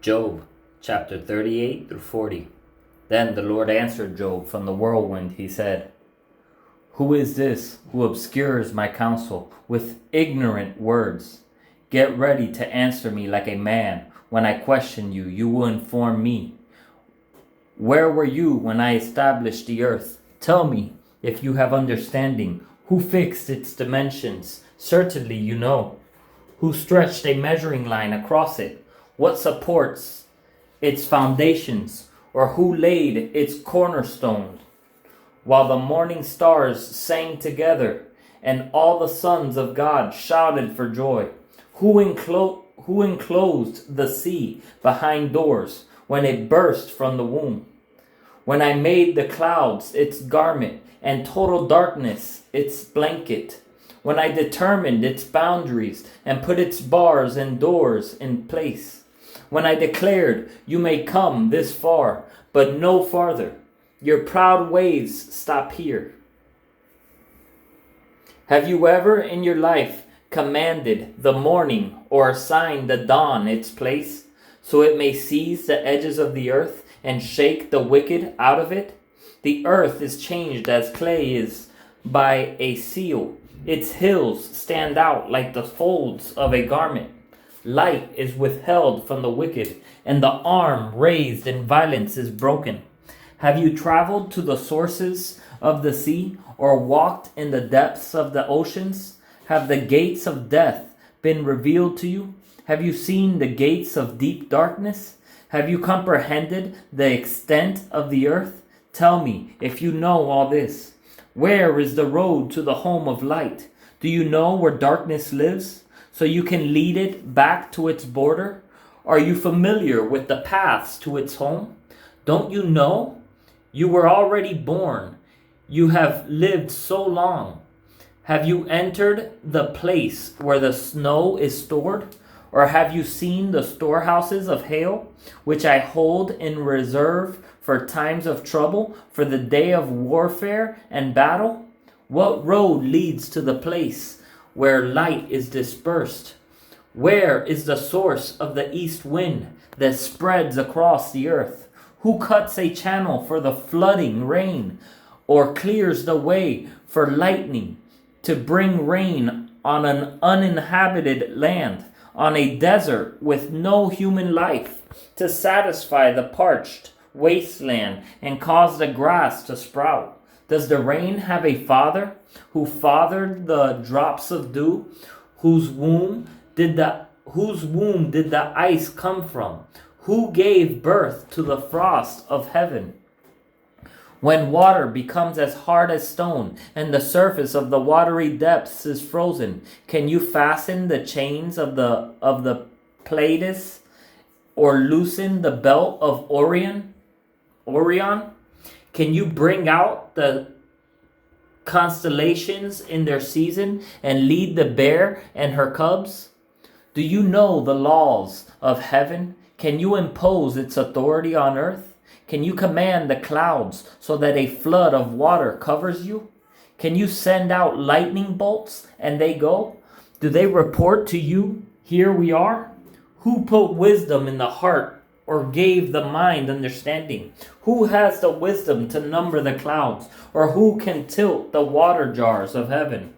Job chapter 38 through 40. Then the Lord answered Job from the whirlwind. He said, "Who is this who obscures my counsel with ignorant words? Get ready to answer me like a man. When I question you, you will inform me. Where were you when I established the earth? Tell me, if you have understanding. Who fixed its dimensions? Certainly you know. Who stretched a measuring line across it? What supports its foundations? Or who laid its cornerstone? While the morning stars sang together, and all the sons of God shouted for joy. Who enclosed the sea behind doors when it burst from the womb? When I made the clouds its garment and total darkness its blanket. When I determined its boundaries and put its bars and doors in place. When I declared, you may come this far, but no farther. Your proud waves stop here. Have you ever in your life commanded the morning or assigned the dawn its place, so it may seize the edges of the earth and shake the wicked out of it? The earth is changed as clay is by a seal. Its hills stand out like the folds of a garment. Light is withheld from the wicked, and the arm raised in violence is broken. Have you traveled to the sources of the sea, or walked in the depths of the oceans? Have the gates of death been revealed to you? Have you seen the gates of deep darkness? Have you comprehended the extent of the earth? Tell me, if you know all this. Where is the road to the home of light? Do you know where darkness lives, so you can lead it back to its border? Are you familiar with the paths to its home? Don't you know? You were already born. You have lived so long. Have you entered the place where the snow is stored? Or have you seen the storehouses of hail, which I hold in reserve for times of trouble, for the day of warfare and battle? What road leads to the place where light is dispersed? Where is the source of the east wind that spreads across the earth? Who cuts a channel for the flooding rain, or clears the way for lightning to bring rain on an uninhabited land, on a desert with no human life, to satisfy the parched wasteland and cause the grass to sprout? Does the rain have a father who fathered the drops of dew? Whose womb did the ice come from? Who gave birth to the frost of heaven? When water becomes as hard as stone and the surface of the watery depths is frozen, can you fasten the chains of the Pleiades, or loosen the belt of Orion? Can you bring out the constellations in their season and lead the bear and her cubs? Do you know the laws of heaven? Can you impose its authority on earth? Can you command the clouds so that a flood of water covers you? Can you send out lightning bolts and they go? Do they report to you, here we are? Who put wisdom in the heart or gave the mind understanding? Who has the wisdom to number the clouds, or who can tilt the water jars of heaven?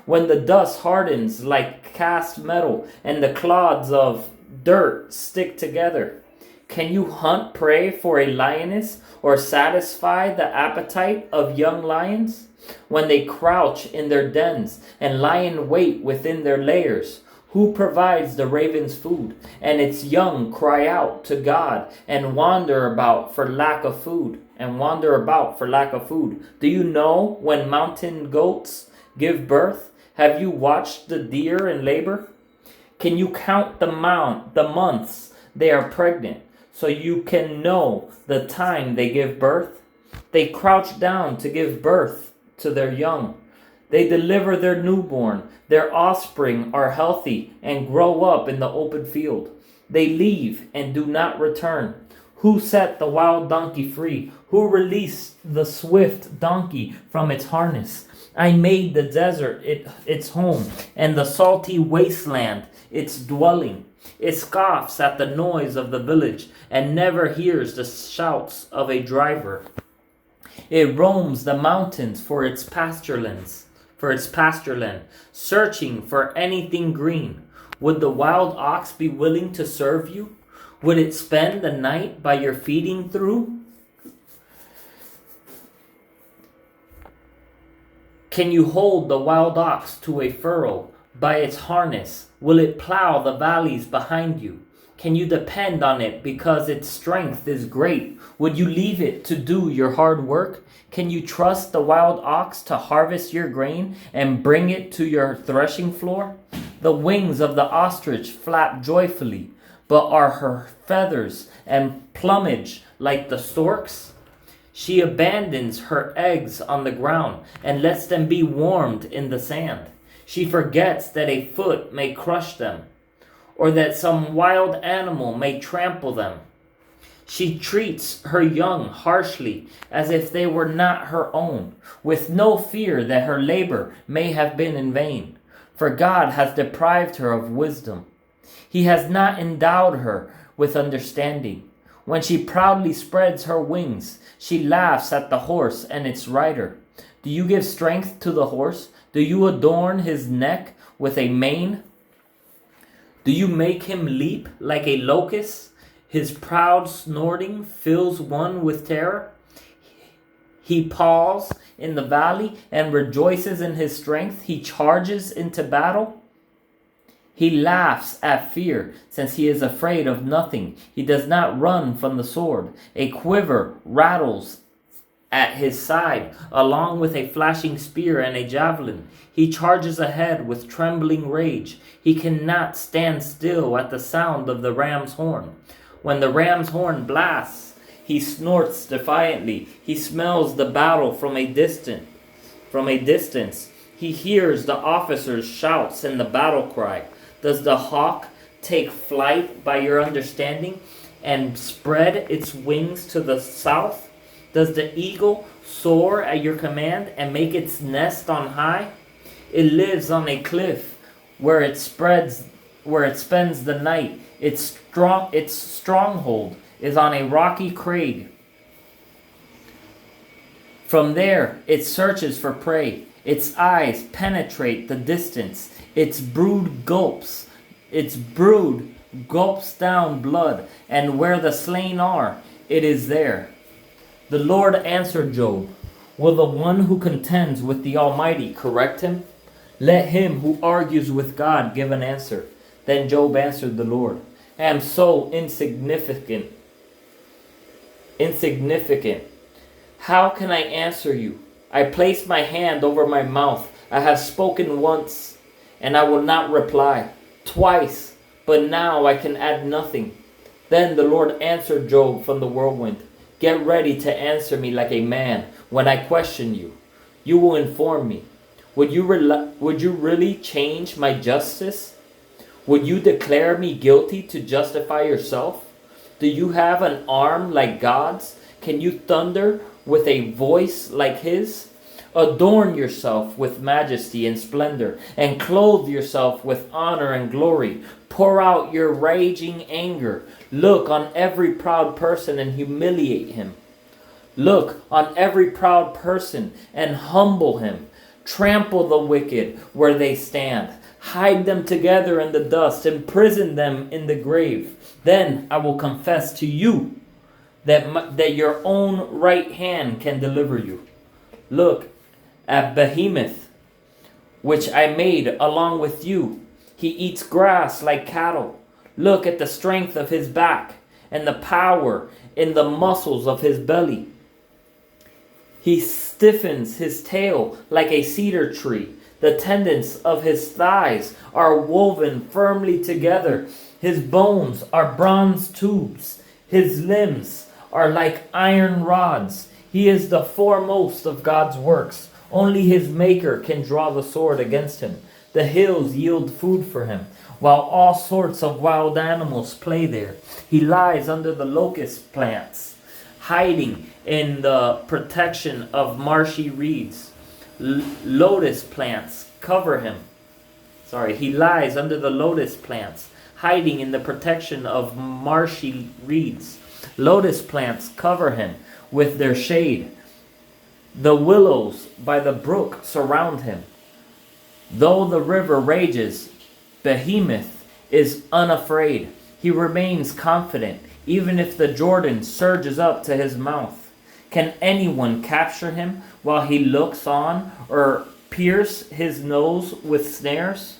When the dust hardens like cast metal and the clods of dirt stick together, can you hunt prey for a lioness or satisfy the appetite of young lions? When they crouch in their dens and lie in wait within their lairs, who provides the raven's food, and its young cry out to God and wander about for lack of food? Do you know when mountain goats give birth? Have you watched the deer in labor? Can you count the months they are pregnant, so you can know the time they give birth? They crouch down to give birth to their young. They deliver their newborn. Their offspring are healthy and grow up in the open field. They leave and do not return. Who set the wild donkey free? Who released the swift donkey from its harness? I made the desert its home, and the salty wasteland its dwelling. It scoffs at the noise of the village and never hears the shouts of a driver. It roams the mountains for its pastureland, searching for anything green. Would the wild ox be willing to serve you? Would it spend the night by your feeding through? Can you hold the wild ox to a furrow by its harness? Will it plow the valleys behind you? Can you depend on it because its strength is great? Would you leave it to do your hard work? Can you trust the wild ox to harvest your grain and bring it to your threshing floor? The wings of the ostrich flap joyfully, but are her feathers and plumage like the stork's? She abandons her eggs on the ground and lets them be warmed in the sand. She forgets that a foot may crush them, or that some wild animal may trample them. She treats her young harshly, as if they were not her own, with no fear that her labor may have been in vain. For God has deprived her of wisdom. He has not endowed her with understanding. When she proudly spreads her wings, she laughs at the horse and its rider. Do you give strength to the horse? Do you adorn his neck with a mane? Do you make him leap like a locust? His proud snorting fills one with terror. He paws in the valley and rejoices in his strength. He charges into battle. He laughs at fear, since he is afraid of nothing. He does not run from the sword. A quiver rattles at his side, along with a flashing spear and a javelin. He charges ahead with trembling rage. He cannot stand still at the sound of the ram's horn. When the ram's horn blasts, he snorts defiantly. He smells the battle from a distance. He hears the officers' shouts and the battle cry. Does the hawk take flight by your understanding and spread its wings to the south? Does the eagle soar at your command and make its nest on high? It lives on a cliff where it spends the night. Its stronghold is on a rocky crag. From there it searches for prey. Its eyes penetrate the distance. Its brood gulps down blood, and where the slain are, it is there. The Lord answered Job, will the one who contends with the Almighty correct him? Let him who argues with God give an answer. Then Job answered the Lord, I am so insignificant. How can I answer you? I place my hand over my mouth. I have spoken once, and I will not reply. Twice, but now I can add nothing. Then the Lord answered Job from the whirlwind. Get ready to answer me like a man. When I question you, you will inform me. Would you really change my justice? Would you declare me guilty to justify yourself? Do you have an arm like God's? Can you thunder with a voice like his? Adorn yourself with majesty and splendor, and clothe yourself with honor and glory. Pour out your raging anger. Look on every proud person and humiliate him. Look on every proud person and humble him. Trample the wicked where they stand. Hide them together in the dust. Imprison them in the grave. Then I will confess to you that your own right hand can deliver you. Look at Behemoth, which I made along with you. He eats grass like cattle. Look at the strength of his back and the power in the muscles of his belly. He stiffens his tail like a cedar tree. The tendons of his thighs are woven firmly together. His bones are bronze tubes. His limbs are like iron rods. He is the foremost of God's works. Only his maker can draw the sword against him. The hills yield food for him, while all sorts of wild animals play there. He lies under the locust plants, hiding in the protection of marshy reeds. Lotus plants cover him. He lies under the lotus plants, hiding in the protection of marshy reeds. Lotus plants cover him with their shade. The willows by the brook surround him. Though the river rages, Behemoth is unafraid. He remains confident, even if the Jordan surges up to his mouth. Can anyone capture him while he looks on, or pierce his nose with snares?